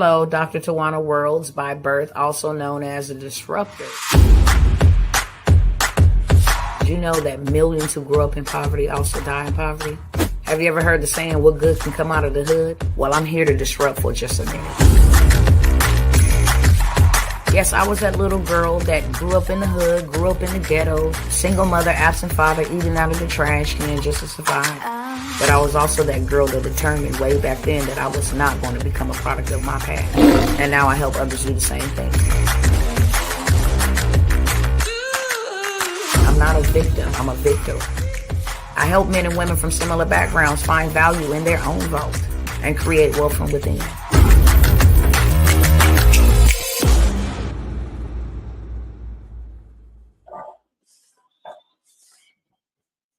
Hello, Dr. Tawana Worlds by birth, also known as a disruptor. Did you know that millions who grew up in poverty also die in poverty? Have you ever heard the saying, what good can come out of the hood? Well, I'm here to disrupt for just a minute. Yes, I was that little girl that grew up in the hood, grew up in the ghetto, single mother, absent father, eating out of the trash can just to survive. But I was also that girl that determined way back then that I was not going to become a product of my past. And now I help others do the same thing. I'm not a victim, I'm a victor. I help men and women from similar backgrounds find value in their own vault and create wealth from within.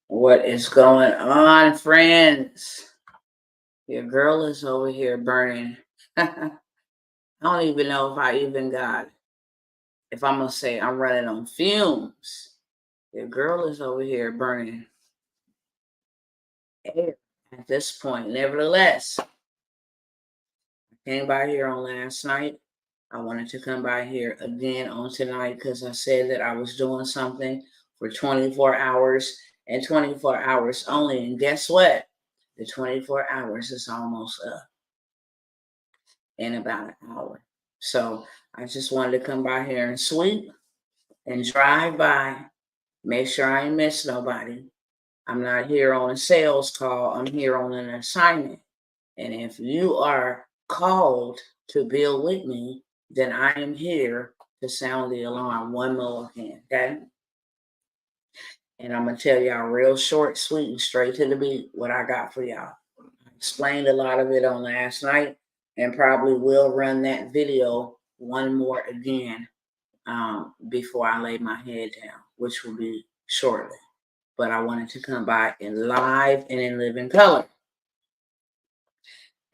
What is going on, friends? Your girl is over here burning. I don't even know if I even got, if I'm going to say I'm running on fumes. Your girl is over here burning air at this point. Nevertheless, I came by here on last night. I wanted to come by here again on tonight because I said that I was doing something for 24 hours and 24 hours only. And guess what? The 24 hours is almost up in about an hour. So I just wanted to come by here and sweep and drive by, make sure I ain't miss nobody. I'm not here on a sales call. I'm here on an assignment. And if you are called to build with me, then I am here to sound the alarm one more again, okay? And I'm going to tell y'all real short, sweet, and straight to the beat what I got for y'all. I explained a lot of it on last night and probably will run that video one more again before I lay my head down, which will be shortly. But I wanted to come by in live and in living color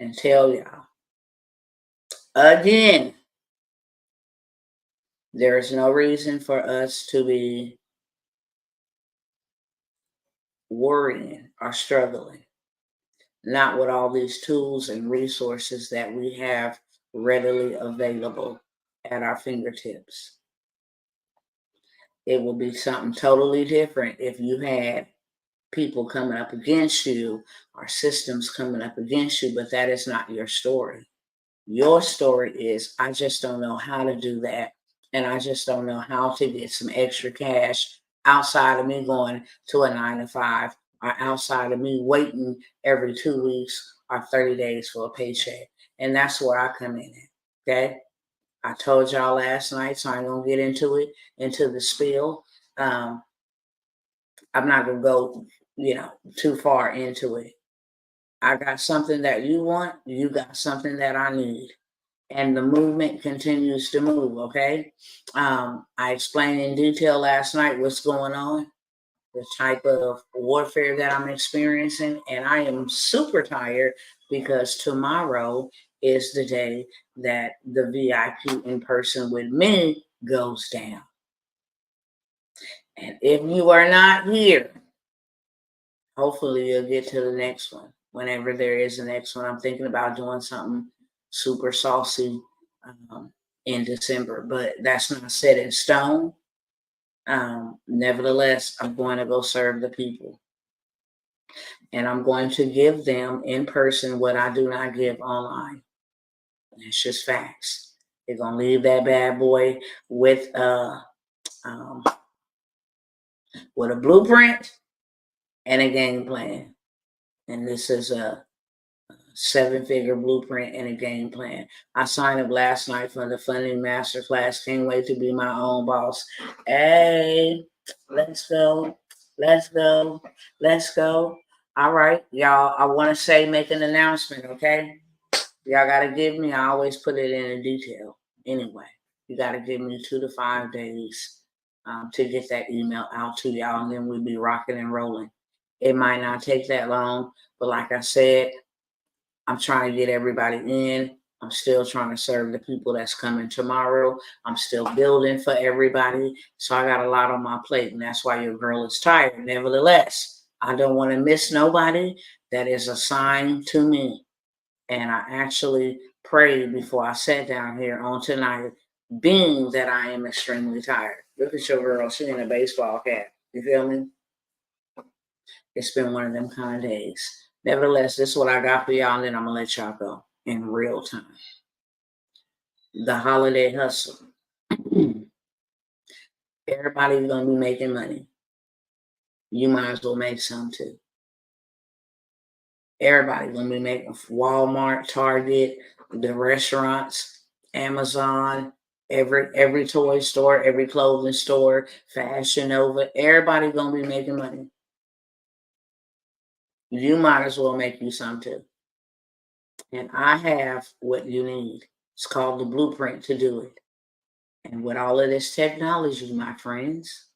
and tell y'all again, there's no reason for us to be worrying or struggling, not with all these tools and resources that we have readily available at our fingertips. It will be something totally different if you had people coming up against you or systems coming up against you, but that is not your story. Your story is, I just don't know how to do that. And I just don't know how to get some extra cash outside of me going to a 9-to-5 or outside of me waiting every 2 weeks or 30 days for a paycheck. And that's where I come in at, okay? I told y'all last night, so I'm going to get into it, into the spiel. I'm not going to go, too far into it. I got something that you want. You got something that I need. And the movement continues to move, okay? I explained in detail last night what's going on, the type of warfare that I'm experiencing. And I am super tired because tomorrow is the day that the VIP in person with me goes down. And if you are not here, hopefully you'll get to the next one. Whenever there is a next one, I'm thinking about doing something super saucy in December, but that's not set in stone. Nevertheless, I'm going to go serve the people. And I'm going to give them in person what I do not give online. It's just facts. They're going to leave that bad boy with a blueprint and a game plan. And this is a 7-figure blueprint and a game plan. I signed up last night for the funding masterclass. Can't wait to be my own boss. Hey, let's go. Let's go. Let's go. All right, y'all. I want to say, make an announcement, okay? Y'all got to give me, I always put it in a detail. Anyway, you got to give me 2 to 5 days to get that email out to y'all, and then we'll be rocking and rolling. It might not take that long, but like I said, I'm trying to get everybody in. I'm still trying to serve the people that's coming tomorrow. I'm still building for everybody. So I got a lot on my plate, and that's why your girl is tired. Nevertheless, I don't want to miss nobody that is assigned to me. And I actually prayed before I sat down here on tonight, being that I am extremely tired. Look at your girl, she in a baseball cap. You feel me? It's been one of them kind of days. Nevertheless, this is what I got for y'all, and then I'm going to let y'all go in real time. The holiday hustle. Everybody's going to be making money. You might as well make some too. Everybody's going to be making Walmart, Target, the restaurants, Amazon, every toy store, every clothing store, Fashion Nova. Everybody's going to be making money. You might as well make you some too. And I have what you need. It's called the blueprint to do it. And with all of this technology, my friends,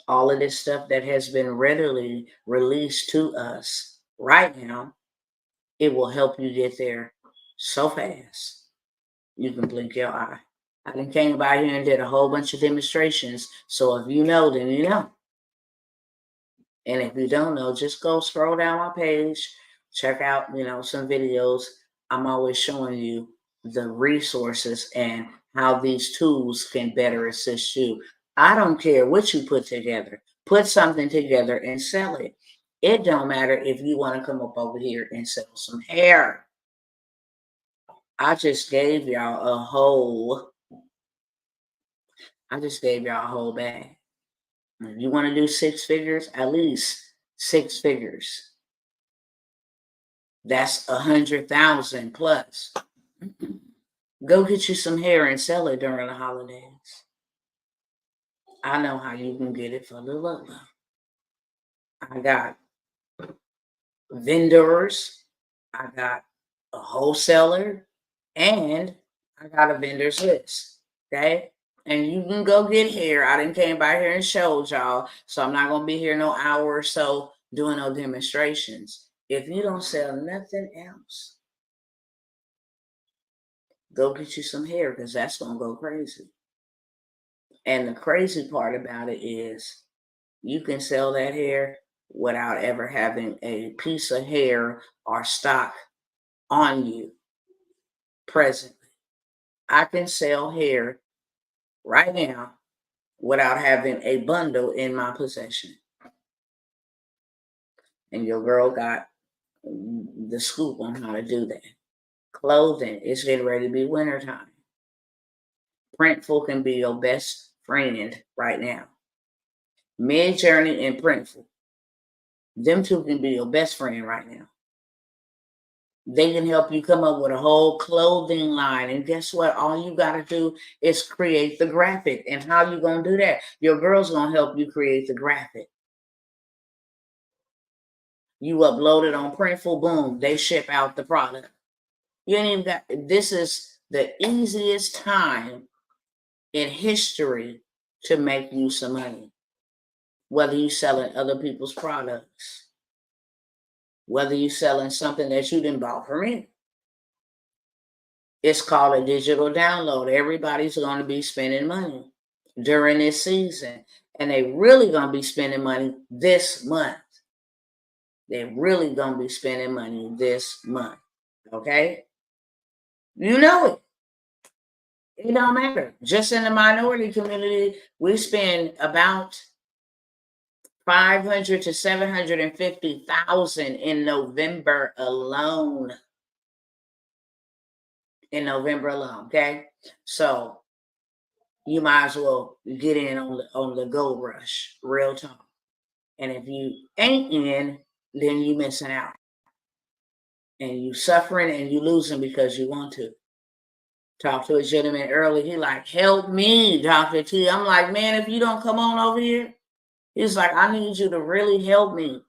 all of this stuff that has been readily released to us right now, it will help you get there so fast you can blink your eye. I done came by here and did a whole bunch of demonstrations. So if you know, then you know. And if you don't know, just go scroll down my page, check out, some videos. I'm always showing you the resources and how these tools can better assist you. I don't care what you put together. Put something together and sell it. It don't matter if you want to come up over here and sell some hair. I just gave y'all a whole bag. If you want to do 6 figures, at least 6 figures. That's 100,000 plus. Go get you some hair and sell it during the holidays. I know how you can get it for the low. I got vendors, I got a wholesaler, and I got a vendor's list. Okay? And you can go get hair. I done came by here and showed y'all. So I'm not gonna be here no hour or so doing no demonstrations. If you don't sell nothing else, go get you some hair because that's gonna go crazy. And the crazy part about it is you can sell that hair without ever having a piece of hair or stock on you presently. I can sell hair right now without having a bundle in my possession. And your girl got the scoop on how to do that. Clothing, it's getting ready to be wintertime. Printful can be your best friend right now. Midjourney and Printful, them two can be your best friend right now. They can help you come up with a whole clothing line. And guess what? All you got to do is create the graphic. And how you going to do that? Your girl's going to help you create the graphic. You upload it on Printful, boom, they ship out the product. You ain't even got, this is the easiest time in history to make you some money. Whether you're selling other people's products, whether you're selling something that you didn't buy from me. It's called a digital download. Everybody's going to be spending money during this season. And they really going to be spending money this month. They're really going to be spending money this month. Okay? You know it. It don't matter. Just in the minority community, we spend about 500 to 750,000 in November alone. Okay? So you might as well get in on the gold rush, real talk. And if you ain't in, then you missing out. And you suffering and you losing because you want to. Talk to a gentleman early. He like, help me, Dr. T. I'm like, man, if you don't come on over here, he's like, I need you to really help me.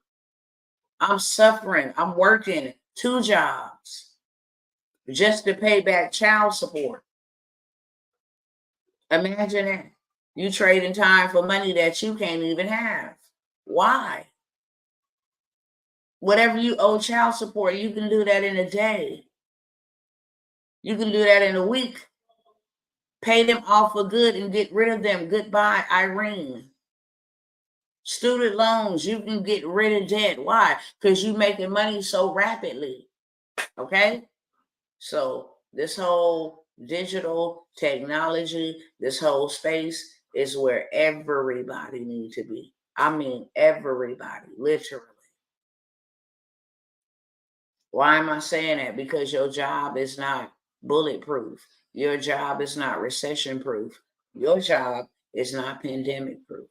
I'm suffering. I'm working 2 jobs just to pay back child support. Imagine that. You trading time for money that you can't even have. Why? Whatever you owe child support, you can do that in a day. You can do that in a week. Pay them off for good and get rid of them. Goodbye, Irene. Student loans, you can get rid of debt. Why? Because you're making money so rapidly. Okay? So This whole digital technology, this whole space is where everybody needs to be. I mean, everybody, literally. Why am I saying that? Because your job is not bulletproof. Your job is not recession proof. Your job is not pandemic proof.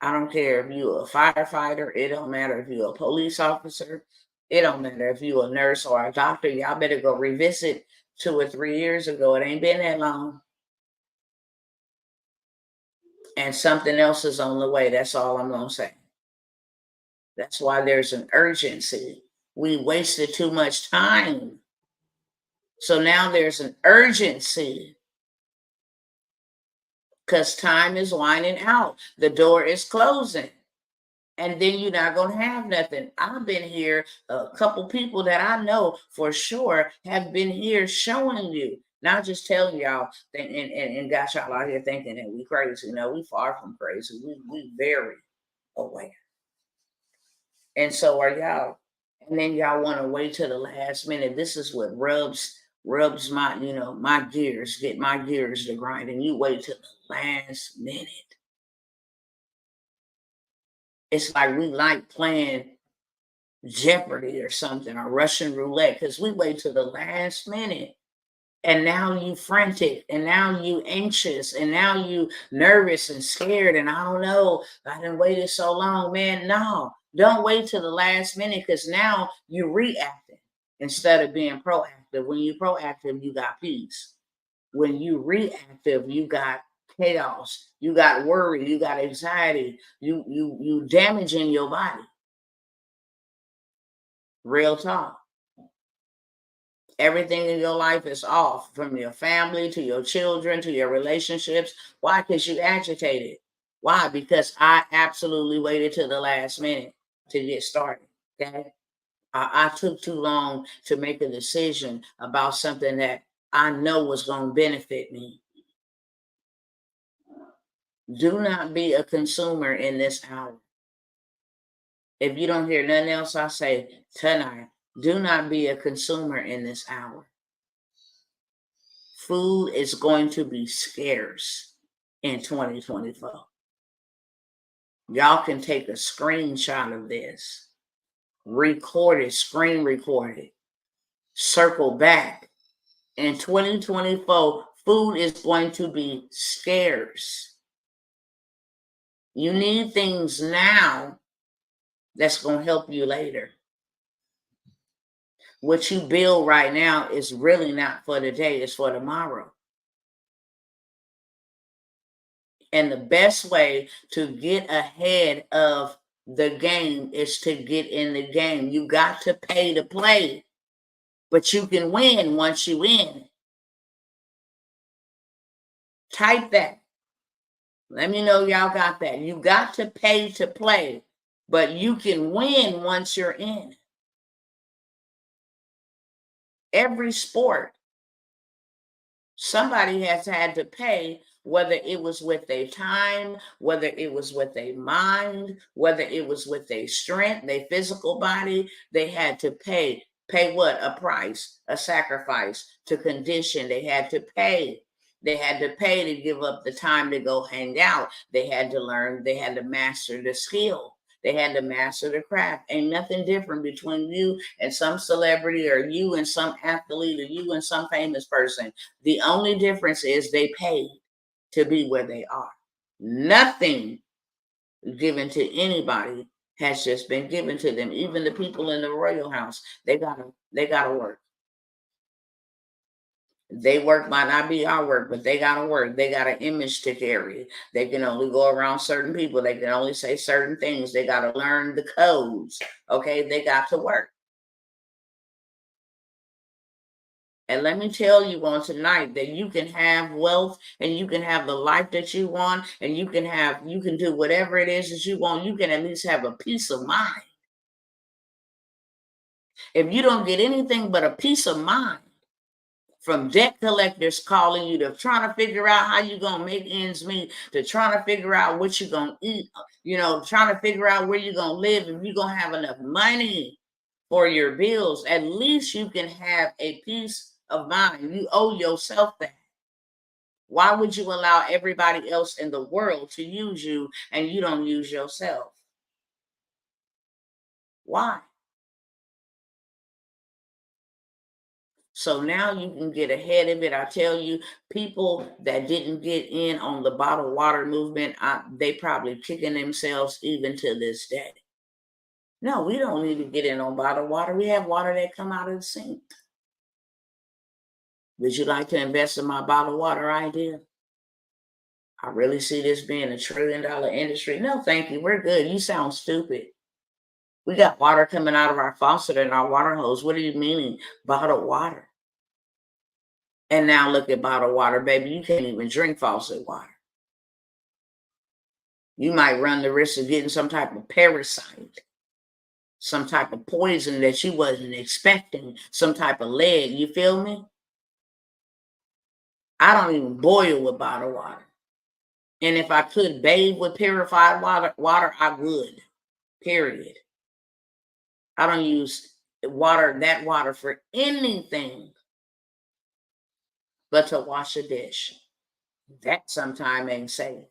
I don't care if you're a firefighter. It don't matter if you're a police officer. It don't matter if you're a nurse or a doctor. Y'all better go revisit 2 or 3 years ago. It ain't been that long. And something else is on the way. That's all I'm going to say. That's why there's an urgency. We wasted too much time. So now there's an urgency because time is winding out. The door is closing. And then you're not going to have nothing. I've been here, a couple people that I know for sure have been here showing you, not just telling y'all and got y'all out here thinking that we crazy. No, we far from crazy. We very aware. And so are y'all. And then y'all want to wait till the last minute. This is what rubs my, my gears, get my gears to grind. And you wait till the last minute. It's like we like playing Jeopardy or something, or Russian roulette, because we wait till the last minute. And now you frantic, and now you anxious, and now you nervous and scared. And I don't know, I done waited so long, man. No, don't wait till the last minute, because now you're reacting instead of being proactive. When you're proactive, you got peace. When you reactive, you got chaos, you got worry, you got anxiety, you damaging your body. Real talk. Everything in your life is off, from your family to your children to your relationships. Why? Because you agitated. Why? Because I absolutely waited till the last minute to get started. Okay. I took too long to make a decision about something that I know was going to benefit me. Do not be a consumer in this hour. If you don't hear nothing else I say tonight, do not be a consumer in this hour. Food is going to be scarce in 2024. Y'all can take a screenshot of this, record it, screen record it, circle back. In 2024, food is going to be scarce. You need things now that's going to help you later. What you build right now is really not for today, it's for tomorrow. And the best way to get ahead of the game is to get in the game. You got to pay to play, but you can win once you win. Type that. Let me know y'all got that. You got to pay to play, but you can win once you're in. Every sport, somebody has had to pay, whether it was with their time, whether it was with their mind, whether it was with their strength, their physical body. They had to pay. Pay what? A price, a sacrifice to condition. They had to pay. They had to pay to give up the time to go hang out. They had to learn. They had to master the skill. They had to master the craft. Ain't nothing different between you and some celebrity, or you and some athlete, or you and some famous person. The only difference is they paid to be where they are. Nothing given to anybody has just been given to them. Even the people in the royal house, they gotta work. They work might not be our work, but they gotta work. They got an image to carry. They can only go around certain people. They can only say certain things. They gotta learn the codes. Okay, they got to work. And let me tell you on tonight that you can have wealth, and you can have the life that you want, and you can do whatever it is that you want. You can at least have a peace of mind. If you don't get anything but a peace of mind from debt collectors calling you, to trying to figure out how you're going to make ends meet, to trying to figure out what you're going to eat, trying to figure out where you're going to live, if you're going to have enough money for your bills, at least you can have a peace of mine. You owe yourself that. Why would you allow everybody else in the world to use you and you don't use yourself? Why? So now you can get ahead of it. I tell you, people that didn't get in on the bottled water movement, they probably kicking themselves even to this day. No, we don't need to get in on bottled water. We have water that come out of the sink. Would you like to invest in my bottled water idea? I really see this being $1 trillion industry. No, thank you. We're good. You sound stupid. We got water coming out of our faucet and our water hose. What do you mean bottled water? And now look at bottled water, baby. You can't even drink faucet water. You might run the risk of getting some type of parasite, some type of poison that you wasn't expecting, some type of lead. You feel me? I don't even boil with bottled water. And if I could bathe with purified water, I would. Period. I don't use that water for anything but to wash a dish. That sometime ain't safe.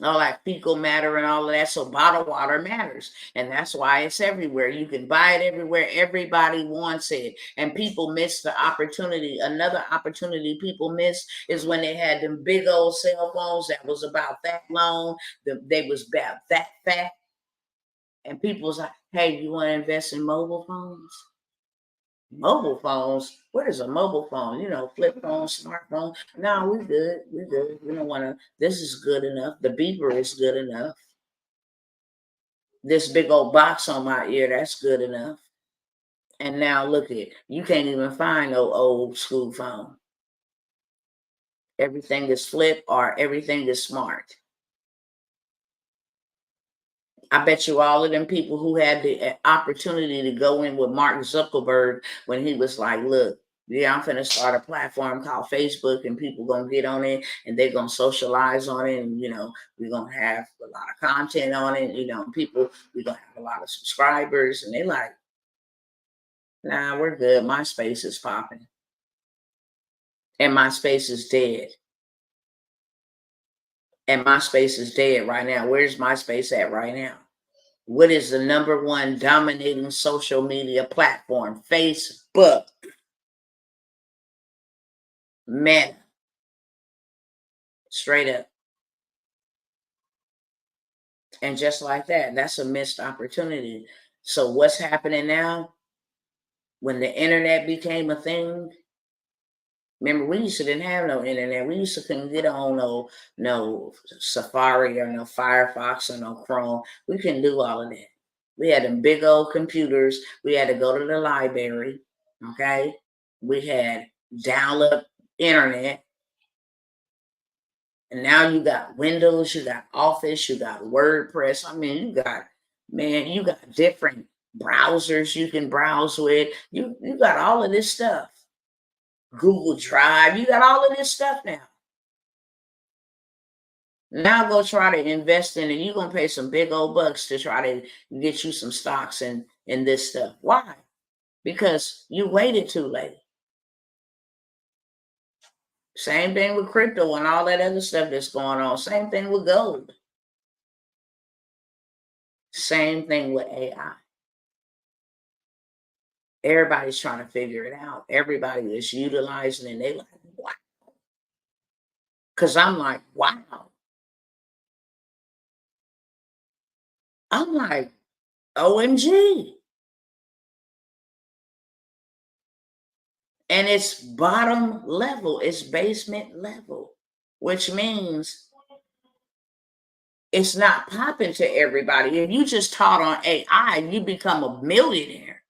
All that fecal matter and all of that. So bottled water matters. And that's why it's everywhere. You can buy it everywhere. Everybody wants it. And people miss the opportunity. Another opportunity people miss is when they had them big old cell phones that was about that long. They was about that fat. And people was like, hey, you want to invest in mobile phones? Mobile phones? What is a mobile phone? Flip phone, smartphone. No, we good. We good. We don't want to. This is good enough. The beeper is good enough. This big old box on my ear, that's good enough. And now look at it. You can't even find no old school phone. Everything is flip or everything is smart. I bet you all of them people who had the opportunity to go in with Mark Zuckerberg when he was like, look, yeah, I'm finna start a platform called Facebook and people gonna get on it and they're gonna socialize on it and we're gonna have a lot of content on it, we're gonna have a lot of subscribers and they like, nah, we're good. My space is popping. And my space is dead. And my space is dead right now. Where's my space at right now? What is the number one dominating social media platform? Facebook. Meta. Straight up. And just like that, that's a missed opportunity. So what's happening now? When the internet became a thing, remember we used to didn't have no internet. We used to couldn't get on no Safari or no Firefox or no Chrome. We couldn't do all of that. We had them big old computers. We had to go to the library. Okay. We had dial-up internet. And now you got Windows, you got Office, you got WordPress. I mean, you got different browsers you can browse with. You got all of this stuff. Google Drive, you got all of this stuff now. Now go try to invest in it. You're gonna pay some big old bucks to try to get you some stocks in this stuff. Why? Because you waited too late. Same thing with crypto and all that other stuff that's going on. Same thing with gold. Same thing with AI. Everybody's trying to figure it out. Everybody is utilizing it. And they like, wow. Because I'm like, wow. I'm like, OMG. And it's bottom level, it's basement level, which means it's not popping to everybody. If you just taught on AI, you become a millionaire.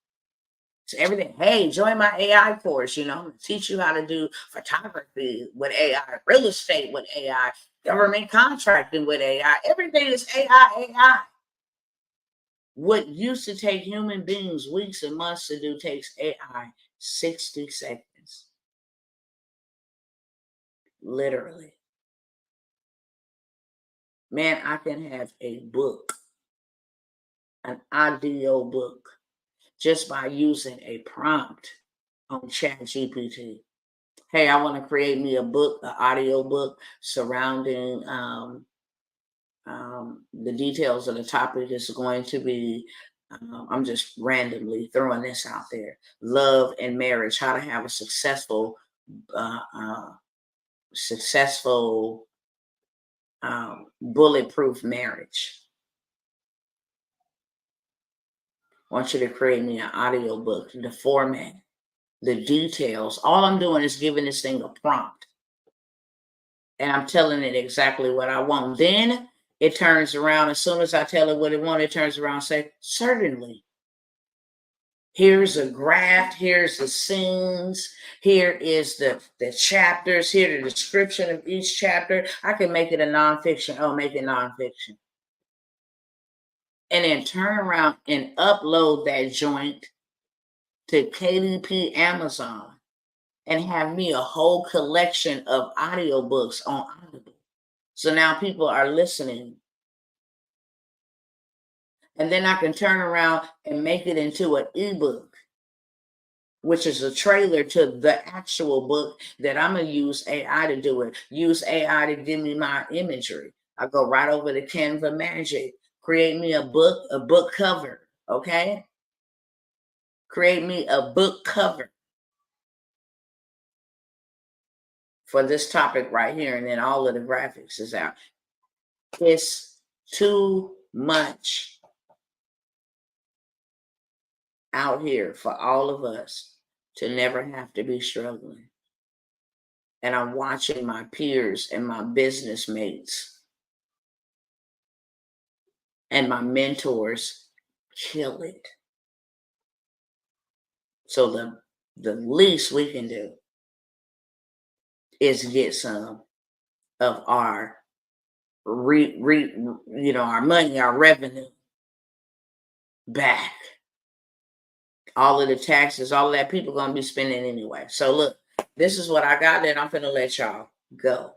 So everything, hey, join my AI course, teach you how to do photography with AI, real estate with AI, government contracting with AI. Everything is AI. What used to take human beings weeks and months to do takes AI 60 seconds. Literally. Man, I can have a book, an audio book, just by using a prompt on Chat GPT. Hey, I want to create me a book, an audio book surrounding the details of the topic is going to be, I'm just randomly throwing this out there: love and marriage, how to have a uh, uh, successful, bulletproof marriage. I want you to create me an audio book, the format, the details. All I'm doing is giving this thing a prompt, and I'm telling it exactly what I want. Then it turns around. As soon as I tell it what it wants, it turns around and say, certainly. Here's a graph, here's the scenes, here is the chapters, here the description of each chapter. I can make it a nonfiction. Oh, make it nonfiction. And then turn around and upload that joint to KDP Amazon and have me a whole collection of audiobooks on Audible. So now people are listening. And then I can turn around and make it into an ebook, which is a trailer to the actual book that I'm going to use AI to do it. Use AI to give me my imagery. I go right over to Canva Magic, create me a book cover, okay? Create me a book cover for this topic right here, and then all of the graphics is out. It's too much out here for all of us to never have to be struggling. And I'm watching my peers and my business mates and my mentors kill it. So the least we can do is get some of our our money, our revenue back. All of the taxes, all of that people gonna be spending anyway. So look, this is what I got, and I'm gonna let y'all go.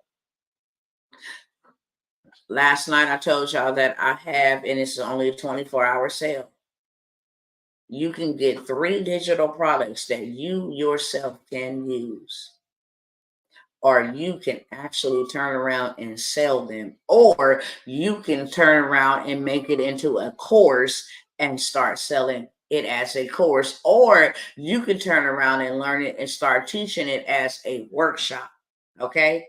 Last night I told y'all that I have, and it's only a 24-hour sale. You can get 3 digital products that you yourself can use, or you can actually turn around and sell them, or you can turn around and make it into a course and start selling it as a course, or you can turn around and learn it and start teaching it as a workshop. Okay,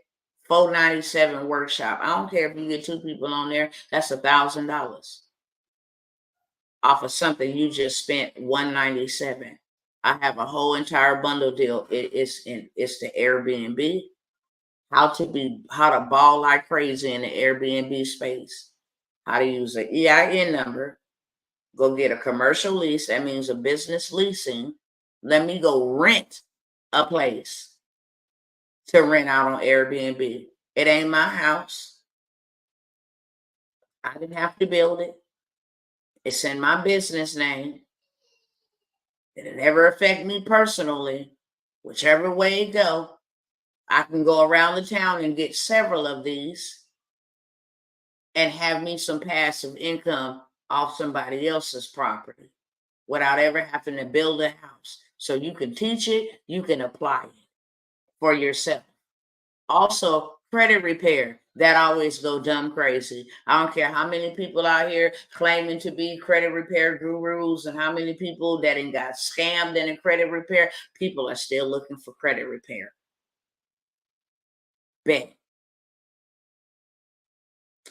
$497 workshop. I don't care if you get 2 people on there. That's $1,000 off of something you just spent $197. I have a whole entire bundle deal. It's the Airbnb. How to ball like crazy in the Airbnb space. How to use an EIN number. Go get a commercial lease. That means a business leasing. Let me go rent a place to rent out on Airbnb. It ain't my house. I didn't have to build it. It's in my business name. It'll never affect me personally. Whichever way it go, I can go around the town and get several of these and have me some passive income off somebody else's property without ever having to build a house. So you can teach it, you can apply it for yourself. Also, credit repair. That always go dumb crazy. I don't care how many people out here claiming to be credit repair gurus and how many people that got scammed in a credit repair. People are still looking for credit repair. Bet.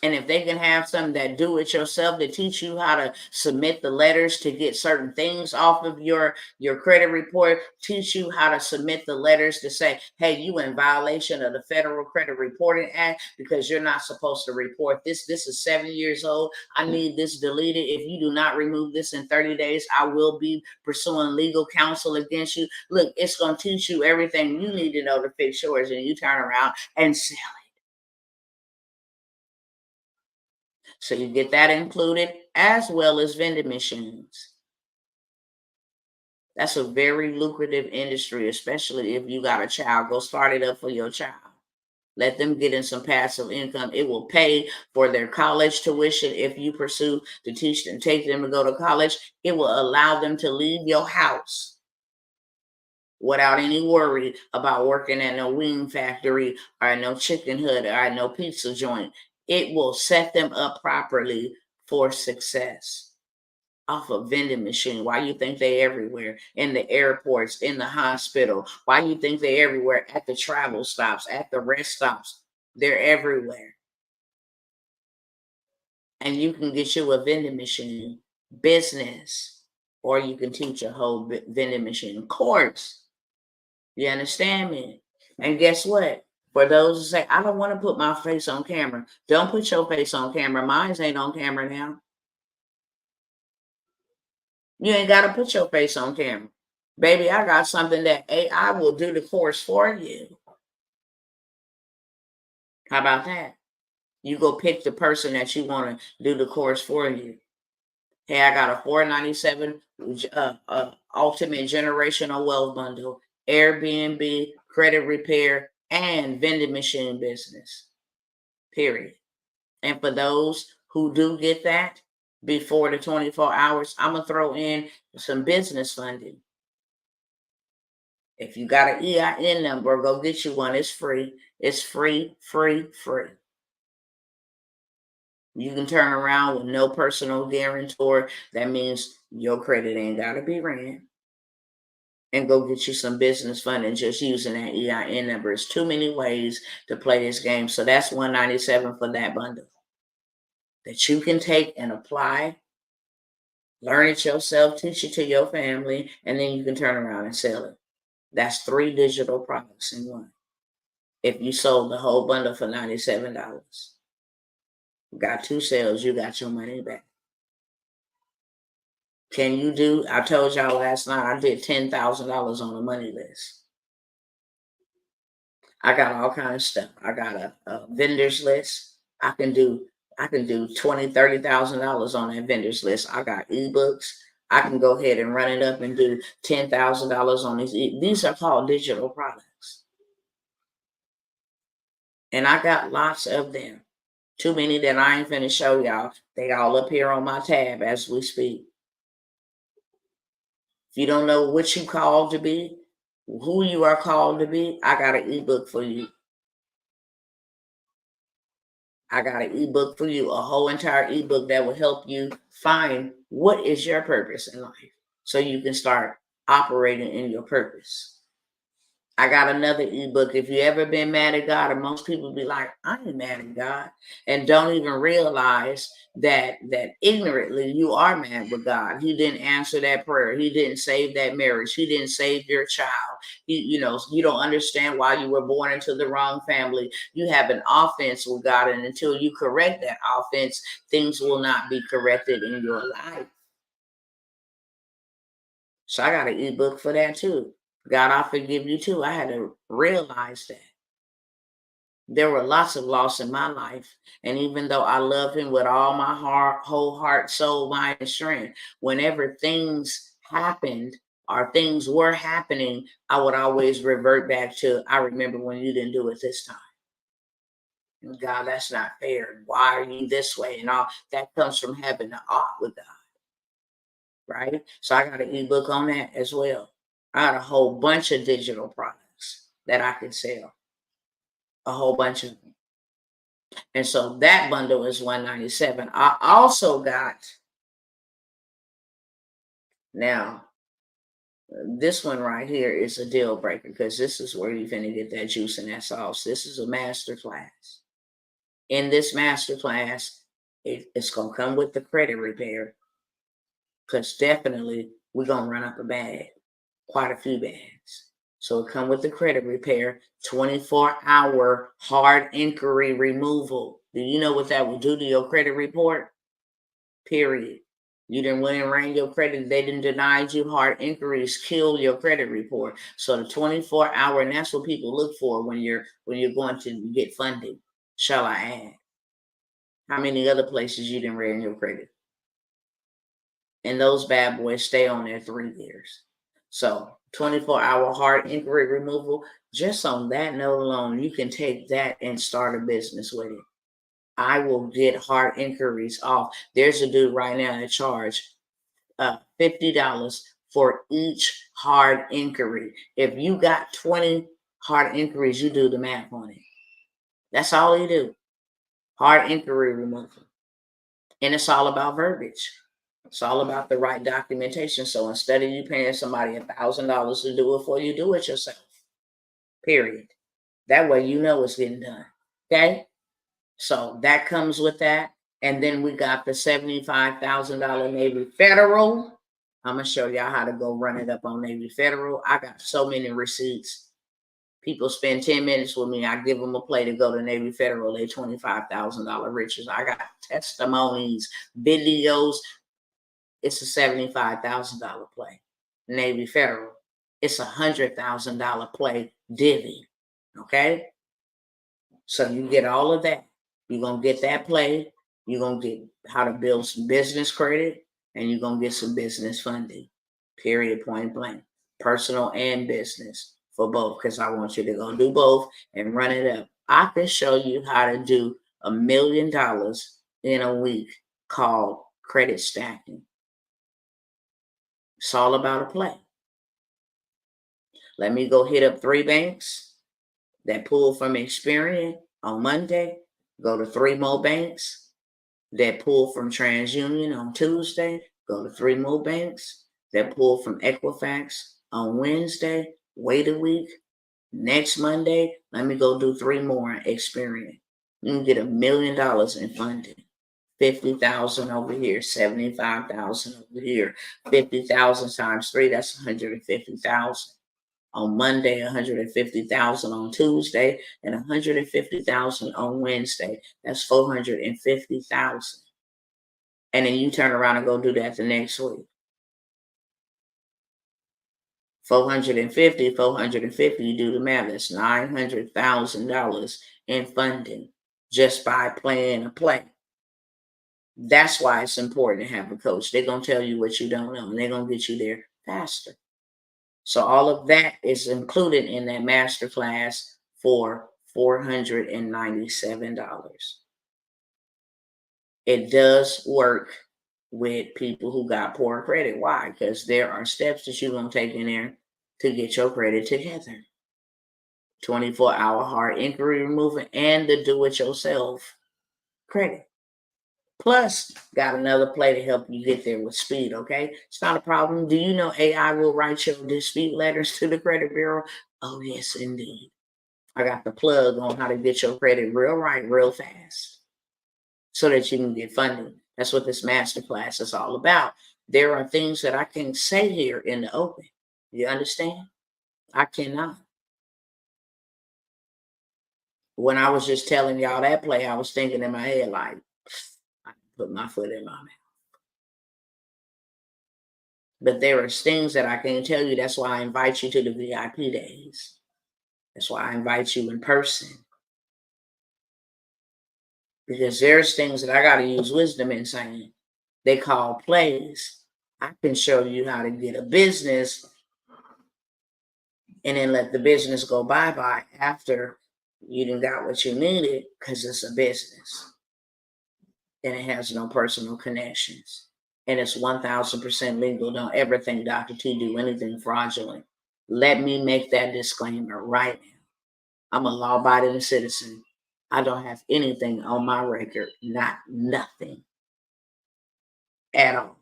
And if they can have something that do it yourself to teach you how to submit the letters to get certain things off of your credit report, teach you how to submit the letters to say, hey, you in violation of the Federal Credit Reporting Act because you're not supposed to report this. This is 7 years old. I need this deleted. If you do not remove this in 30 days, I will be pursuing legal counsel against you. Look, it's going to teach you everything you need to know to fix yours, and you turn around and sell it. So you get that included, as well as vending machines. That's a very lucrative industry, especially if you got a child. Go start it up for your child. Let them get in some passive income. It will pay for their college tuition if you pursue to teach them, take them to go to college. It will allow them to leave your house without any worry about working at no wing factory or no chicken hood or no pizza joint. It will set them up properly for success off a vending machine. Why you think they everywhere? In the airports, in the hospital. Why you think they everywhere? At the travel stops, at the rest stops. They're everywhere. And you can get you a vending machine business, or you can teach a whole vending machine course. You understand me? And guess what? For those who say, I don't want to put my face on camera, don't put your face on camera. Mine ain't on camera now. You ain't got to put your face on camera. Baby, I got something that AI will do the course for you. How about that? You go pick the person that you want to do the course for you. Hey, I got a $497 ultimate generational wealth bundle, Airbnb, credit repair, and vending machine business. Period. And for those who do get that before the 24 hours, I'm going to throw in some business funding. If you got an EIN number, go get you one. It's free. It's free, free, free. You can turn around with no personal guarantor. That means your credit ain't got to be ran. And go get you some business funding just using that EIN number. It's too many ways to play this game. So that's $197 for that bundle that you can take and apply, learn it yourself, teach it to your family, and then you can turn around and sell it. That's 3 digital products in one. If you sold the whole bundle for $97, got 2 sales, you got your money back. Can you do? I told y'all last night I did $10,000 on the money list. I got all kinds of stuff. I got a vendors list. I can do $20,000, $30,000 on that vendors list. I got ebooks. I can go ahead and run it up and do $10,000 on these. These are called digital products. And I got lots of them. Too many that I ain't finna show y'all. They all up here on my tab as we speak. If you don't know what you called to be, who you are called to be, I got an ebook for you. I got an ebook for you, a whole entire ebook that will help you find what is your purpose in life so you can start operating in your purpose. I got another ebook. If you ever been mad at God, and most people be like, I ain't mad at God, and don't even realize that ignorantly you are mad with God. He didn't answer that prayer. He didn't save that marriage. He didn't save your child. You don't understand why you were born into the wrong family. You have an offense with God, and until you correct that offense, things will not be corrected in your life. So I got an ebook for that too. God, I forgive you too. I had to realize that. There were lots of loss in my life. And even though I love him with all my heart, whole heart, soul, mind, and strength, whenever things happened or things were happening, I would always revert back to, I remember when you didn't do it this time. And God, that's not fair. Why are you this way? And all that comes from having an art with God. Right? So I got an ebook on that as well. I got a whole bunch of digital products that I can sell. A whole bunch of them. And so that bundle is $197. I also got, now this one right here is a deal breaker because this is where you're going to get that juice and that sauce. This is a masterclass. In this masterclass, it's going to come with the credit repair because definitely we're going to run up a bag, quite a few bags. So it come with the credit repair, 24-hour hard inquiry removal. Do you know what that will do to your credit report? Period. You didn't win and ran your credit. They didn't deny you. Hard inquiries kill your credit report. So the 24-hour, and that's what people look for when you're going to get funding. Shall I add? How many other places you didn't ran your credit? And those bad boys stay on there 3 years. So 24-hour hard inquiry removal, just on that note alone, you can take that and start a business with it. I will get hard inquiries off. There's a dude right now that charge $50 for each hard inquiry. If you got 20 hard inquiries, you do the math on it. That's all you do. Hard inquiry removal. And it's all about verbiage. It's all about the right documentation. So instead of you paying somebody $1,000 to do it for you, do it yourself. Period. That way you know it's getting done. Okay? So that comes with that. And then we got the $75,000 Navy Federal. I'm going to show y'all how to go run it up on Navy Federal. I got so many receipts. People spend 10 minutes with me. I give them a play to go to Navy Federal. They $25,000 riches. I got testimonies, videos. It's a $75,000 play. Navy Federal. It's a $100,000 play. Divvy. Okay? So you get all of that. You're going to get that play. You're going to get how to build some business credit. And you're going to get some business funding. Period, point blank. Personal and business for both. Because I want you to go do both and run it up. I can show you how to do $1 million in a week called credit stacking. It's all about a play. Let me go hit up 3 banks that pull from Experian on Monday. Go to 3 more banks that pull from TransUnion on Tuesday. Go to 3 more banks that pull from Equifax on Wednesday. Wait a week. Next Monday, let me go do 3 more in Experian. You can get $1 million in funding. 50,000 over here, 75,000 over here, 50,000 times 3, that's 150,000. On Monday, 150,000 on Tuesday, and 150,000 on Wednesday. That's 450,000. And then you turn around and go do that the next week. 450, you do the math, that's $900,000 in funding just by playing a play. That's why it's important to have a coach. They're going to tell you what you don't know, and they're going to get you there faster. So all of that is included in that masterclass for $497. It does work with people who got poor credit. Why? Because there are steps that you're going to take in there to get your credit together. 24-hour hard inquiry removal and the do-it-yourself credit. Plus, got another play to help you get there with speed, okay? It's not a problem. Do you know AI will write your dispute letters to the credit bureau? Oh, yes, indeed. I got the plug on how to get your credit real right, real fast, so that you can get funding. That's what this masterclass is all about. There are things that I can't say here in the open. You understand? I cannot. When I was just telling y'all that play, I was thinking in my head, like, I put my foot in my mouth. But there are things that I can't tell you. That's why I invite you to the VIP days. That's why I invite you in person. Because there's things that I got to use wisdom in saying. They call plays. I can show you how to get a business and then let the business go bye-bye after you done got what you needed, because it's a business. And it has no personal connections. And it's 1,000% legal. Don't ever think Dr. T do anything fraudulent. Let me make that disclaimer right now. I'm a law-abiding citizen. I don't have anything on my record, nothing at all.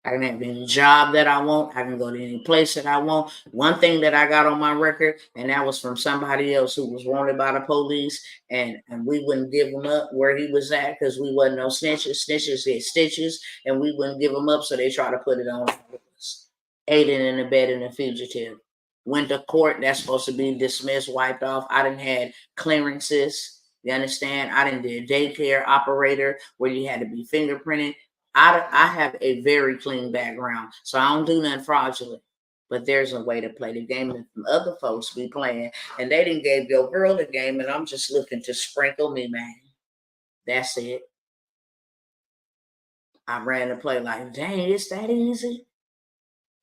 I can have any job that I want. I can go to any place that I want. One thing that I got on my record, and that was from somebody else who was wanted by the police, and we wouldn't give him up where he was at because we wasn't no snitches. Snitches get stitches, and we wouldn't give him up, so they try to put it on us. Aiding and abetting a fugitive. Went to court, that's supposed to be dismissed, wiped off. I done had clearances. You understand? I done did daycare operator where you had to be fingerprinted. I have a very clean background, so I don't do nothing fraudulent. But there's a way to play the game that other folks be playing, and they didn't gave your girl the game, and I'm just looking to sprinkle me, man. That's it. I ran the play like, dang, it's that easy?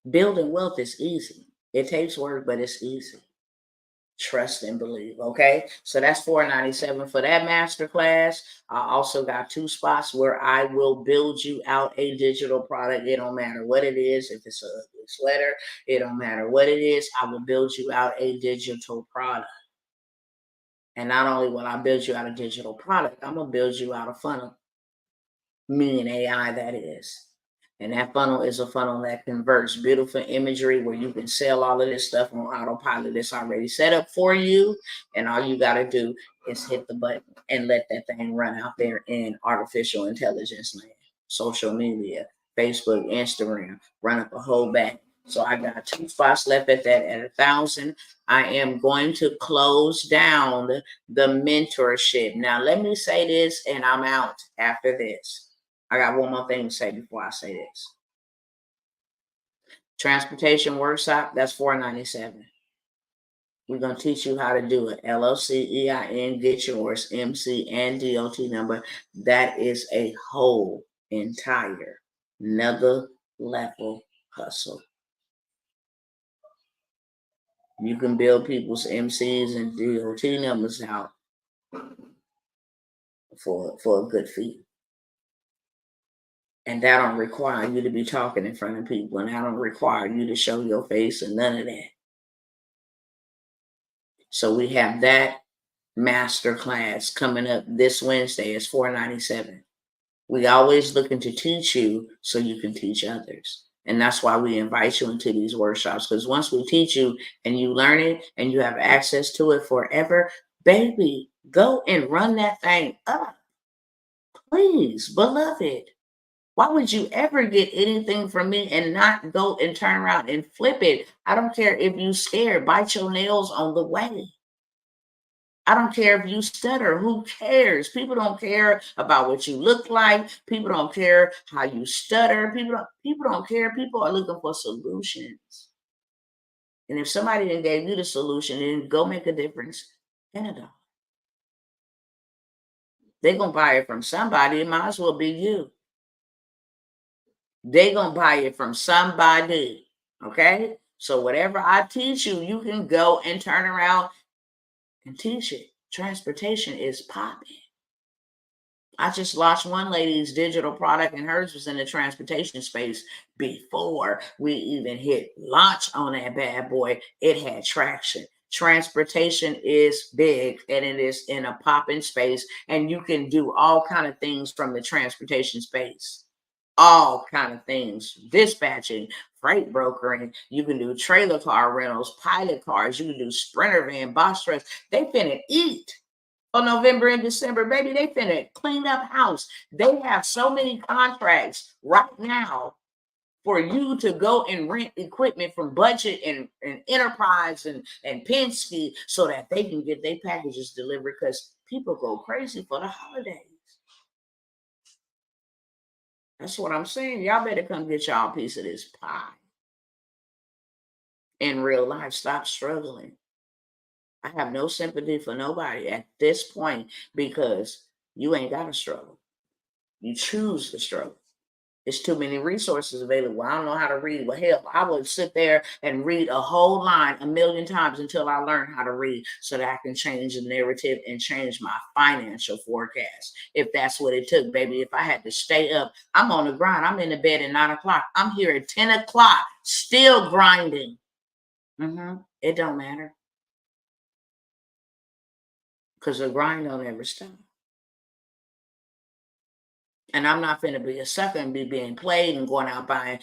Building wealth is easy. It takes work, but it's easy. trust and believe. Okay, so that's $497 for that masterclass. I also got 2 spots where I will build you out a digital product. It don't matter what it is. If it's a sweater, it don't matter what it is. I will build you out a digital product. And not only will I build you out a digital product, I'm gonna build you out a funnel, meaning AI, that is. And that funnel is a funnel that converts. Beautiful imagery where you can sell all of this stuff on autopilot. It's already set up for you. And all you got to do is hit the button and let that thing run out there in artificial intelligence land. Social media, Facebook, Instagram, run up a whole bag. So I got 2 spots left at that at 1,000. I am going to close down the mentorship. Now, let me say this and I'm out after this. I got one more thing to say before I say this. Transportation workshop, that's $497. We're going to teach you how to do it. LLC, EIN, get yours, MC, and DOT number. That is a whole entire another level hustle. You can build people's MCs and DOT numbers out for a good fee. And that don't require you to be talking in front of people. And that don't require you to show your face and none of that. So we have that masterclass coming up this Wednesday. It's $497. We always looking to teach you so you can teach others. And that's why we invite you into these workshops. Because once we teach you and you learn it and you have access to it forever, baby, go and run that thing up. Please, beloved. Why would you ever get anything from me and not go and turn around and flip it? I don't care if you scared, bite your nails on the way. I don't care if you stutter. Who cares? People don't care about what you look like. People don't care how you stutter. People don't care. People are looking for solutions. And if somebody then gave you the solution, then go make a difference in it. They're gonna buy it from somebody. It might as well be you. They're going to buy it from somebody. Okay? So whatever I teach you, you can go and turn around and teach it. Transportation is popping. I just launched one lady's digital product and hers was in the transportation space before we even hit launch on that bad boy. It had traction. Transportation is big and it is in a popping space, and you can do all kind of things from the transportation space. All kind of things, dispatching, freight brokering. You can do trailer car rentals, pilot cars. You can do sprinter van, box trucks. They finna eat on November and December, baby. They finna clean up house. They have so many contracts right now for you to go and rent equipment from Budget and Enterprise and Penske so that they can get their packages delivered, because people go crazy for the holidays. That's what I'm saying. Y'all better come get y'all a piece of this pie. In real life, stop struggling. I have no sympathy for nobody at this point, because you ain't got to struggle. You choose to struggle. There's too many resources available. I don't know how to read. Well, hell, I would sit there and read a whole line 1,000,000 times until I learn how to read, so that I can change the narrative and change my financial forecast. If that's what it took, baby. If I had to stay up, I'm on the grind. I'm in the bed at 9 o'clock. I'm here at 10 o'clock, still grinding. It don't matter, because the grind don't ever stop. And I'm not finna be a sucker and be being played and going out buying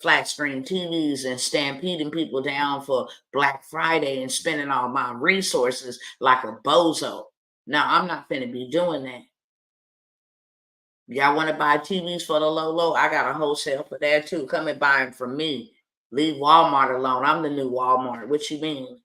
flat screen TVs and stampeding people down for Black Friday and spending all my resources like a bozo. Now, I'm not finna be doing that. Y'all want to buy TVs for the low? I got a wholesale for that too. Come and buy them from me. Leave Walmart alone. I'm the new Walmart. What you mean?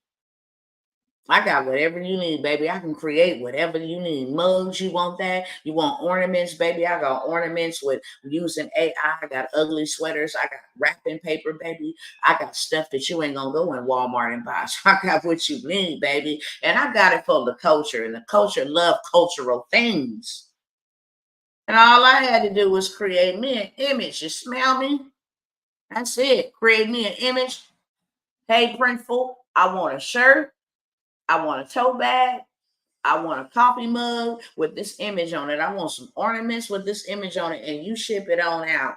I got whatever you need, baby. I can create whatever you need. Mugs, you want that? You want ornaments, baby? I got ornaments with using AI. I got ugly sweaters. I got wrapping paper, baby. I got stuff that you ain't gonna go in Walmart and buy. So I got what you need, baby. And I got it for the culture. And the culture love cultural things. And all I had to do was create me an image. You smell me? That's it. Create me an image. Hey, Printful, I want a shirt. I want a tote bag. I want a coffee mug with this image on it. I want some ornaments with this image on it, and you ship it on out.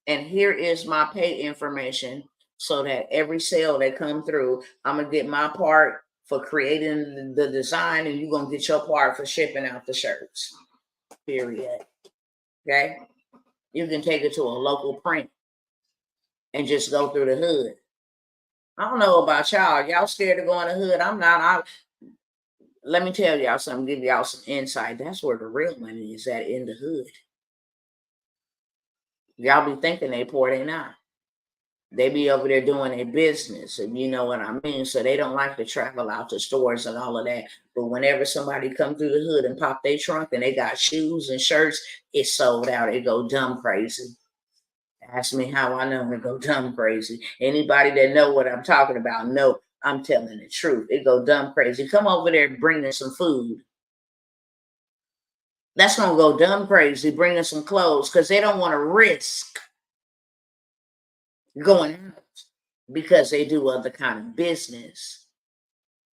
And here is my pay information so that every sale that come through, I'm going to get my part for creating the design, and you're going to get your part for shipping out the shirts. Period. Okay? You can take it to a local print and just go through the hood. I don't know about y'all. Y'all scared to go in the hood. I'm not. Let me tell y'all something, give y'all some insight. That's where the real money is at, in the hood. Y'all be thinking they poor, they not. They be over there doing their business, and you know what I mean? So they don't like to travel out to stores and all of that. But whenever somebody come through the hood and pop their trunk and they got shoes and shirts, it's sold out. It go dumb crazy. Ask me how I know it go dumb crazy. Anybody that know what I'm talking about, know I'm telling the truth. It go dumb crazy. Come over there and bring us some food. That's gonna go dumb crazy. Bring us some clothes because they don't want to risk going out because they do other kind of business.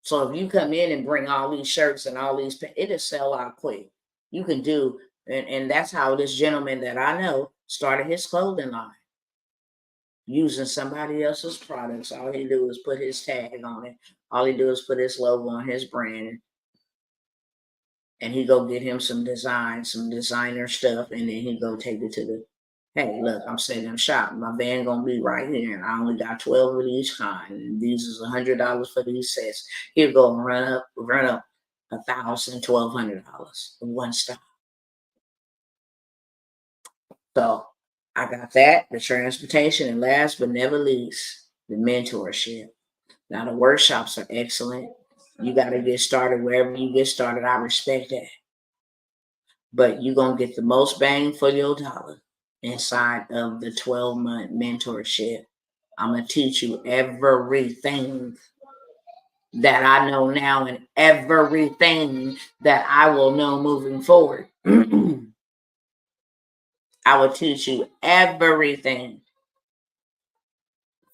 So if you come in and bring all these shirts and all these, it'll sell out quick. You can do, and that's how this gentleman that I know started his clothing line, using somebody else's products. All he do is put his tag on it. All he do is put his logo on his brand, and he go get him some design, some designer stuff, and then he go take it to the, hey, look, I'm setting shop. My van gonna be right here, and I only got 12 of each kind. And these is $100 for these sets. Here go and run up $1,000, $1,200 in one stop. So I got that, the transportation, and last but never least, the mentorship. Now the workshops are excellent. You got to get started wherever you get started. I respect that. But you're going to get the most bang for your dollar inside of the 12-month mentorship. I'm going to teach you everything that I know now and everything that I will know moving forward. I will teach you everything,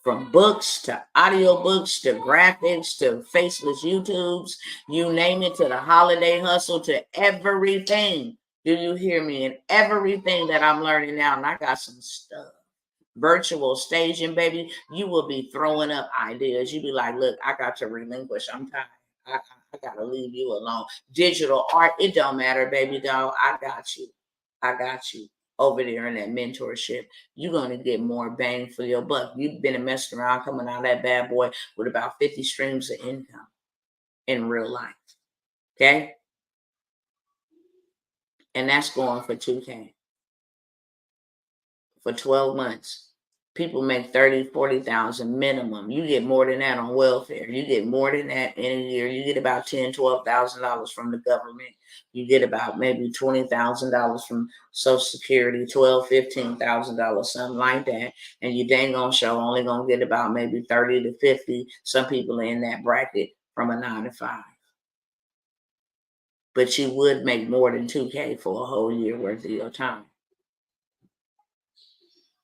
from books to audiobooks to graphics to faceless YouTubes, you name it, to the holiday hustle, to everything. Do you hear me? And everything that I'm learning now, and I got some stuff. Virtual staging, baby, you will be throwing up ideas. You be like, look, I got to relinquish. I'm tired. I got to leave you alone. Digital art, it don't matter, baby doll. I got you. I got you. Over there in that mentorship, you're going to get more bang for your buck. You've been messing around coming out of that bad boy with about 50 streams of income in real life. Okay? And that's going for 2K for 12 months. People make 30, 40,000 minimum. You get more than that on welfare. You get more than that in a year. You get about $10,000, $12,000 from the government. You get about maybe $20,000 from Social Security, $12,000, $15,000, something like that. And you dang on show only gonna get about maybe 30 to 50. Some people are in that bracket from a 9 to 5. But you would make more than 2K for a whole year worth of your time.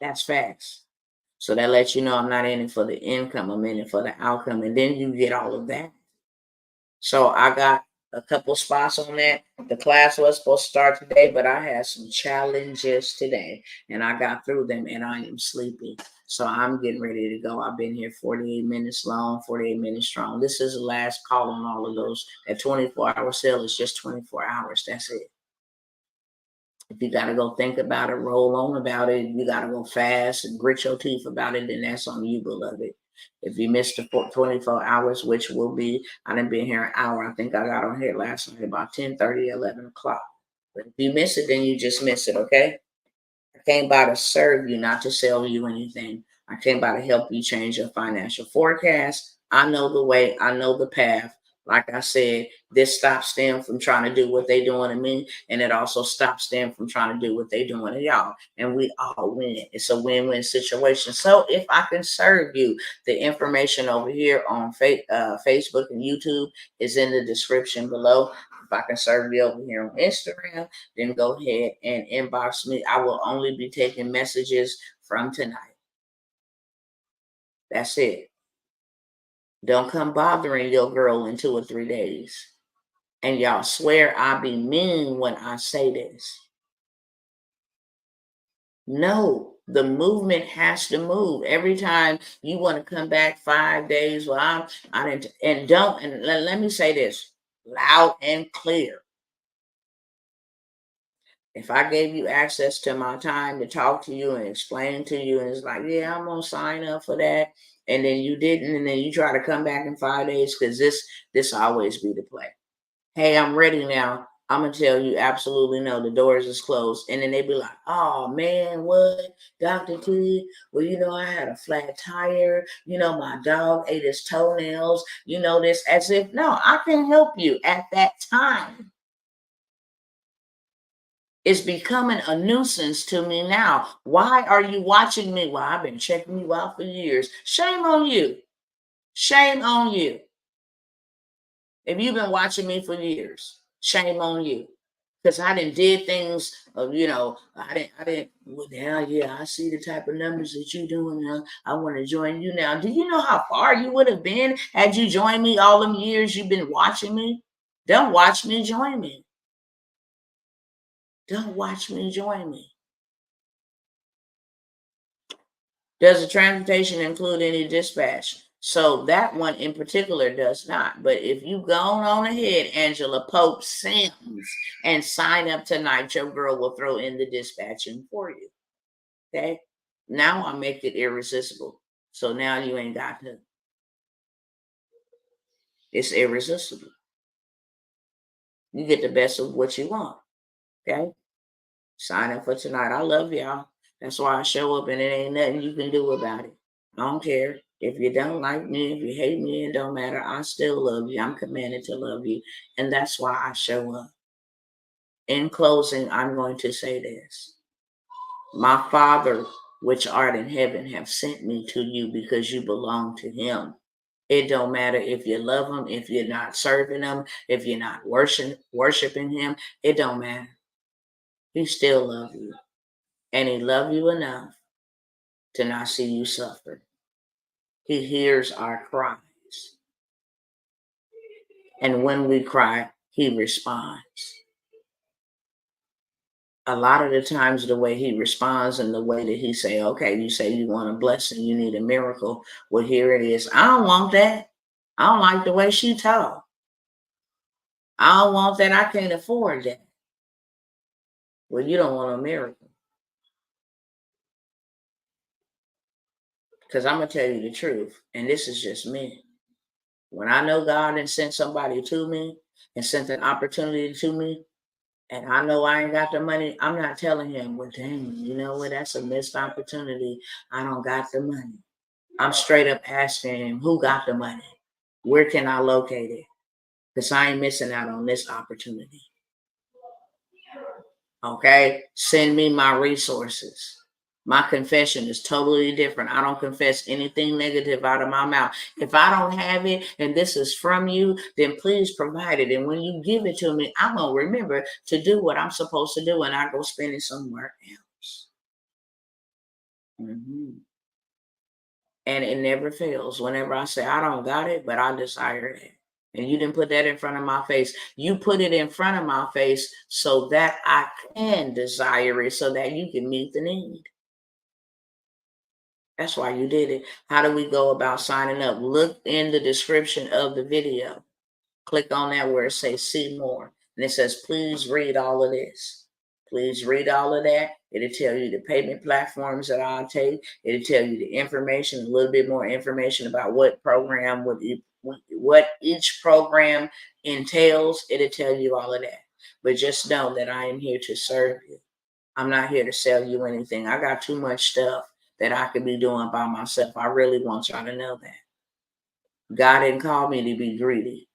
That's facts. So that lets you know I'm not in it for the income, I'm in it for the outcome. And then you get all of that. So I got a couple spots on that. The class was supposed to start today, but I had some challenges today and I got through them and I am sleepy. So I'm getting ready to go. I've been here 48 minutes long, 48 minutes strong. This is the last call on all of those. That 24-hour sale is just 24 hours. That's it. If you got to go think about it, roll on about it, you got to go fast and grit your teeth about it, then that's on you, beloved. If you missed the 24 hours, which will be, I done been here an hour. I think I got on here last night about 10:30, 11 o'clock. But if you miss it, then you just miss it, okay? I came by to serve you, not to sell you anything. I came by to help you change your financial forecast. I know the way. I know the path. Like I said, this stops them from trying to do what they doing to me, and it also stops them from trying to do what they doing to y'all. And we all win. It's a win-win situation. So if I can serve you, the information over here on Facebook and YouTube is in the description below. If I can serve you over here on Instagram, then go ahead and inbox me. I will only be taking messages from tonight. That's it. Don't come bothering your girl in 2 or 3 days. And y'all swear I be mean when I say this. No, the movement has to move. Every time you want to come back 5 days, well, I didn't, and don't, and let me say this loud and clear. If I gave you access to my time to talk to you and explain to you, and it's like, yeah, I'm gonna sign up for that, and then you didn't, and then you try to come back in 5 days, because this always be the play. Hey, I'm ready now. I'm gonna tell you absolutely no, the doors is closed. And then they be like, oh man, what? Dr. T, well, I had a flat tire, my dog ate his toenails, this, as if no, I can help you at that time. It's becoming a nuisance to me now. Why are you watching me? Well, I've been checking you out for years. Shame on you. Shame on you. If you've been watching me for years, shame on you. Because I did things of, I didn't, well, now, yeah, I see the type of numbers that you're doing now. I want to join you now. Do you know how far you would have been had you joined me all them years you've been watching me? Don't watch me, join me. Don't watch me, join me. Does the transportation include any dispatch? So that one in particular does not. But if you go on ahead, Angela Pope Sims, and sign up tonight, your girl will throw in the dispatching for you. Okay? Now I make it irresistible. So now you ain't got to. It's irresistible. You get the best of what you want. Okay? Sign up for tonight. I love y'all. That's why I show up, and it ain't nothing you can do about it. I don't care. If you don't like me, if you hate me, it don't matter. I still love you. I'm commanded to love you. And that's why I show up. In closing, I'm going to say this. My Father, which art in heaven, have sent me to you because you belong to him. It don't matter if you love him, if you're not serving him, if you're not worshiping him. It don't matter. He still loves you. And he loves you enough to not see you suffer. He hears our cries. And when we cry, he responds. A lot of the times the way he responds and the way that he say, okay, you say you want a blessing, you need a miracle. Well, here it is. I don't want that. I don't like the way she talk. I don't want that. I can't afford that. Well, you don't want a miracle. Because I'm going to tell you the truth. And this is just me. When I know God and sent somebody to me and sent an opportunity to me, and I know I ain't got the money, I'm not telling him, well, dang, you know what? That's a missed opportunity. I don't got the money. I'm straight up asking him, who got the money? Where can I locate it? Because I ain't missing out on this opportunity. Okay? Send me my resources. My confession is totally different. I don't confess anything negative out of my mouth. If I don't have it and this is from you, then please provide it. And when you give it to me, I'm going to remember to do what I'm supposed to do, and I go spend it somewhere else. Mm-hmm. And it never fails. Whenever I say, I don't got it, but I desire it. And you didn't put that in front of my face. You put it in front of my face so that I can desire it, so that you can meet the need. That's why you did it. How do we go about signing up? Look in the description of the video. Click on that where it says see more. And it says, please read all of this. Please read all of that. It'll tell you the payment platforms that I'll take. It'll tell you the information, a little bit more information about what program, what each program entails. It'll tell you all of that. But just know that I am here to serve you. I'm not here to sell you anything. I got too much stuff that I could be doing by myself. I really want y'all to know that. God didn't call me to be greedy.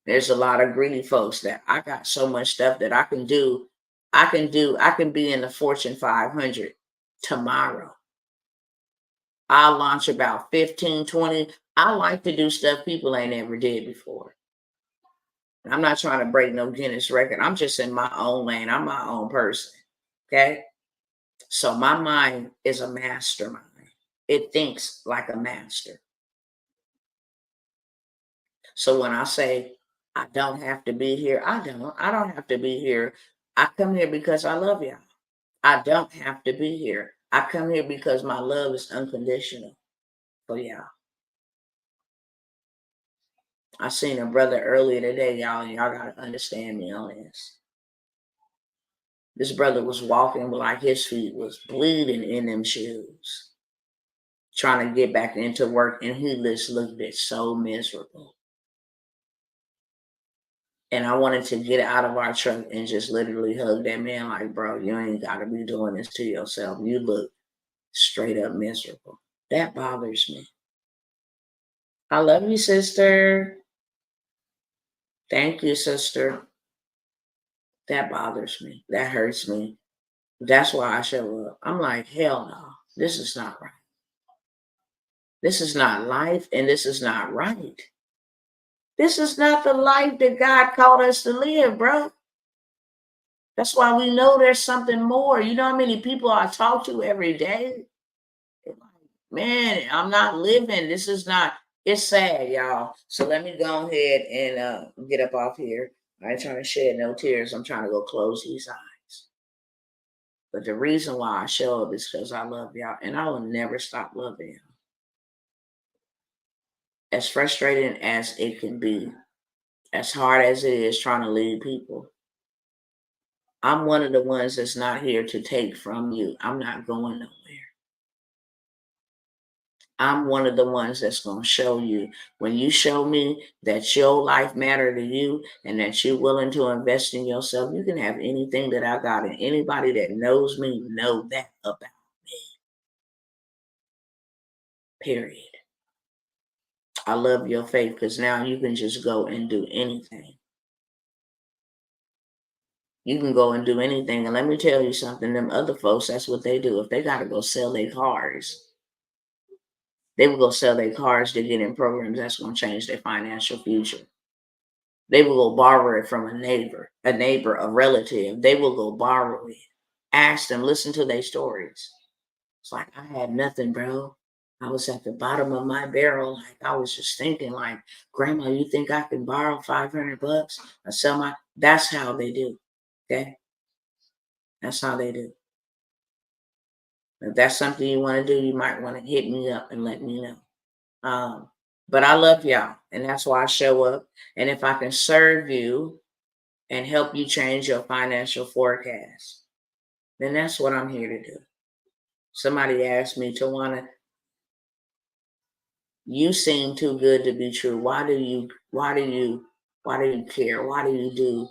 There's a lot of greedy folks that I got so much stuff that I can do. I can be in the Fortune 500 tomorrow. I'll launch about 15, 20. I like to do stuff people ain't ever did before. I'm not trying to break no Guinness record. I'm just in my own lane. I'm my own person. Okay. So my mind is a mastermind. It thinks like a master. So when I say I don't have to be here, I don't. I don't have to be here. I come here because I love y'all. I don't have to be here. I come here because my love is unconditional for y'all. I seen a brother earlier today, y'all, and y'all gotta understand me on this. This brother was walking like his feet was bleeding in them shoes, trying to get back into work, and he just looked at so miserable. And I wanted to get out of our truck and just literally hug that man, like, bro, you ain't gotta be doing this to yourself. You look straight up miserable. That bothers me. I love you, sister. Thank you, sister. That bothers me. That hurts me. That's why I show up. I'm like, hell no. This is not right. This is not life, and this is not right. This is not the life that God called us to live, bro. That's why we know there's something more. You know how many people I talk to every day? They're like, man, I'm not living. This is not, it's sad, y'all. So let me go ahead and get up off here. I ain't trying to shed no tears. I'm trying to go close these eyes. But the reason why I show up is because I love y'all, and I will never stop loving y'all. As frustrating as it can be, as hard as it is trying to lead people, I'm one of the ones that's not here to take from you. I'm not going nowhere. I'm one of the ones that's going to show you. When you show me that your life matter to you and that you're willing to invest in yourself, you can have anything that I got. And anybody that knows me know that about me. Period. I love your faith because now you can just go and do anything. You can go and do anything. And let me tell you something, them other folks, that's what they do. If they got to go sell their cars, they will go sell their cars to get in programs that's going to change their financial future. They will go borrow it from a neighbor, a relative. They will go borrow it. Ask them, listen to their stories. It's like, I had nothing, bro. I was at the bottom of my barrel. Like, I was just thinking, like, Grandma, you think I can borrow $500 or sell my, that's how they do. Okay. That's how they do. If that's something you want to do, you might want to hit me up and let me know. But I love y'all, and that's why I show up. And if I can serve you and help you change your financial forecast, then that's what I'm here to do. Somebody asked me, Tawana, you seem too good to be true. Why do you care? Why do you do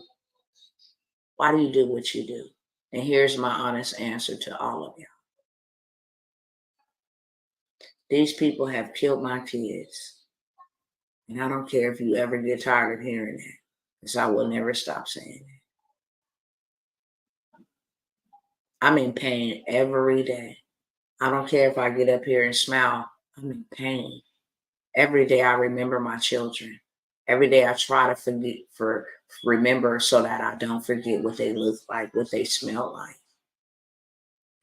what you do? And here's my honest answer to all of you. These people have killed my kids. And I don't care if you ever get tired of hearing that, because I will never stop saying it. I'm in pain every day. I don't care if I get up here and smile. I'm in pain. Every day I remember my children. Every day I try to remember so that I don't forget what they look like, what they smell like.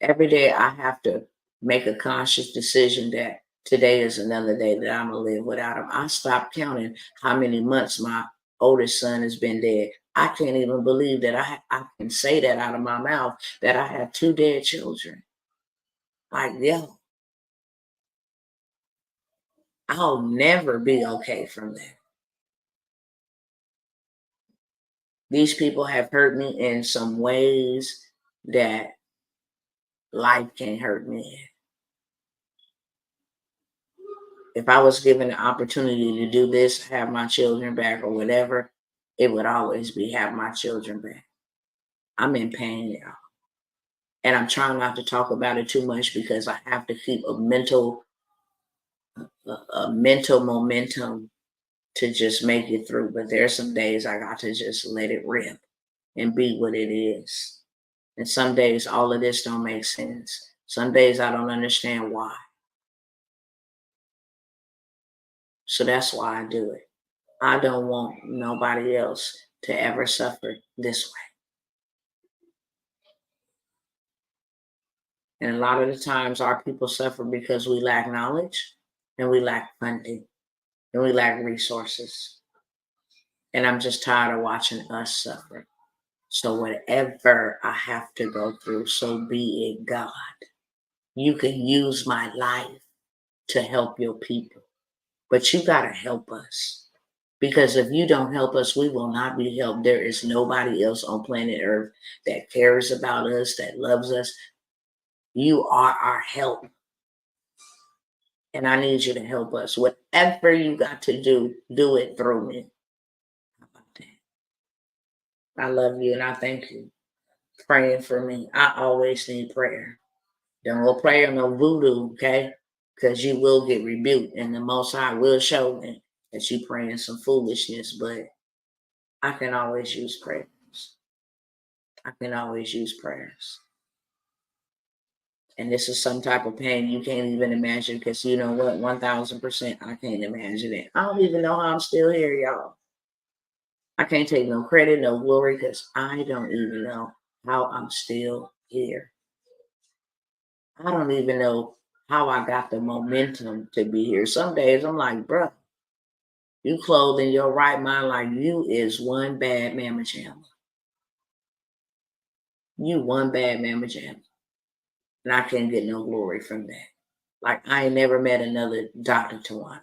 Every day I have to make a conscious decision that today is another day that I'm going to live without them. I stopped counting how many months my oldest son has been dead. I can't even believe that I can say that out of my mouth, that I have 2 dead children. Like, yo, I'll never be okay from that. These people have hurt me in some ways that life can't hurt me in. If I was given the opportunity to do this, have my children back or whatever, it would always be have my children back. I'm in pain, y'all. And I'm trying not to talk about it too much because I have to keep a mental momentum to just make it through. But there's some days I got to just let it rip and be what it is. And some days all of this don't make sense. Some days I don't understand why. So that's why I do it. I don't want nobody else to ever suffer this way. And a lot of the times our people suffer because we lack knowledge and we lack funding and we lack resources. And I'm just tired of watching us suffer. So whatever I have to go through, so be it, God. You can use my life to help your people. But you got to help us. Because if you don't help us, we will not be helped. There is nobody else on planet Earth that cares about us, that loves us. You are our help. And I need you to help us. Whatever you got to do it through me. How about that? I love you and I thank you. Praying for me. I always need prayer. Don't go pray on no voodoo, okay? Because you will get rebuked, and the Most High will show me that you praying some foolishness. But I can always use prayers. I can always use prayers. And this is some type of pain you can't even imagine, because you know what? 1000% I can't imagine it. I don't even know how I'm still here, y'all. I can't take no credit, no glory, because I don't even know how I'm still here. I don't even know how I got the momentum to be here. Some days I'm like, bruh, you clothed in your right mind like you is one bad mamma jamma. You one bad mamma jamma. And I can't get no glory from that. Like I ain't never met another Dr. Tawana.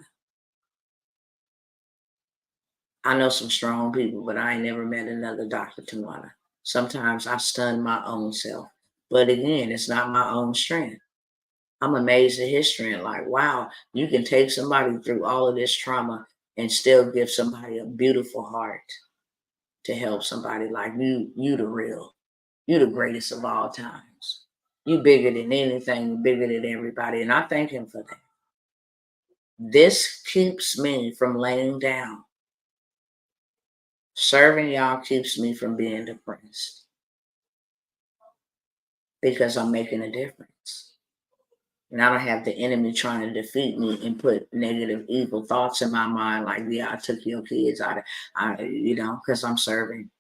I know some strong people, but I ain't never met another Dr. Tawana. Sometimes I stun my own self. But again, it's not my own strength. I'm amazed at his strength. Like, wow, you can take somebody through all of this trauma and still give somebody a beautiful heart to help somebody. Like you the real, you the greatest of all times. You bigger than anything, bigger than everybody. And I thank him for that. This keeps me from laying down. Serving y'all keeps me from being depressed because I'm making a difference. And I don't have the enemy trying to defeat me and put negative, evil thoughts in my mind like, yeah, I took your kids out of, because I'm serving.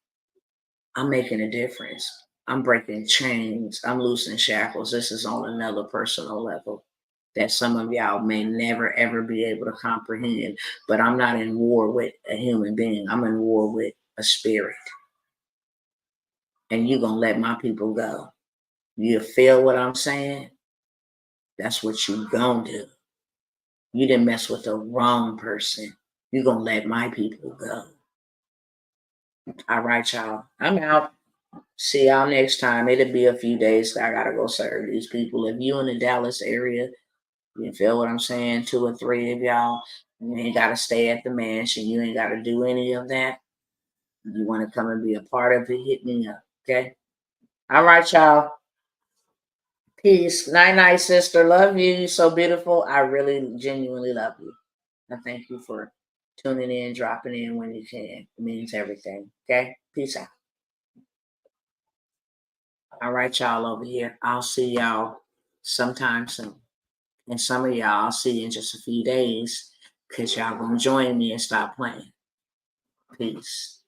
I'm making a difference. I'm breaking chains. I'm loosening shackles. This is on another personal level that some of y'all may never, ever be able to comprehend. But I'm not in war with a human being. I'm in war with a spirit. And you're going to let my people go. You feel what I'm saying? That's what you going to do. You didn't mess with the wrong person. You're going to let my people go. All right, y'all. I'm out. See y'all next time. It'll be a few days. I got to go serve these people. If you in the Dallas area, you feel what I'm saying? 2 or 3 of y'all, you ain't got to stay at the mansion. You ain't got to do any of that. You want to come and be a part of it, hit me up. Okay? All right, y'all. Peace. Night, night, sister. Love you. You're so beautiful. I really, genuinely love you. I thank you for tuning in, dropping in when you can. It means everything. Okay? Peace out. All right, y'all over here. I'll see y'all sometime soon. And some of y'all I'll see in just a few days because y'all gonna join me and stop playing. Peace.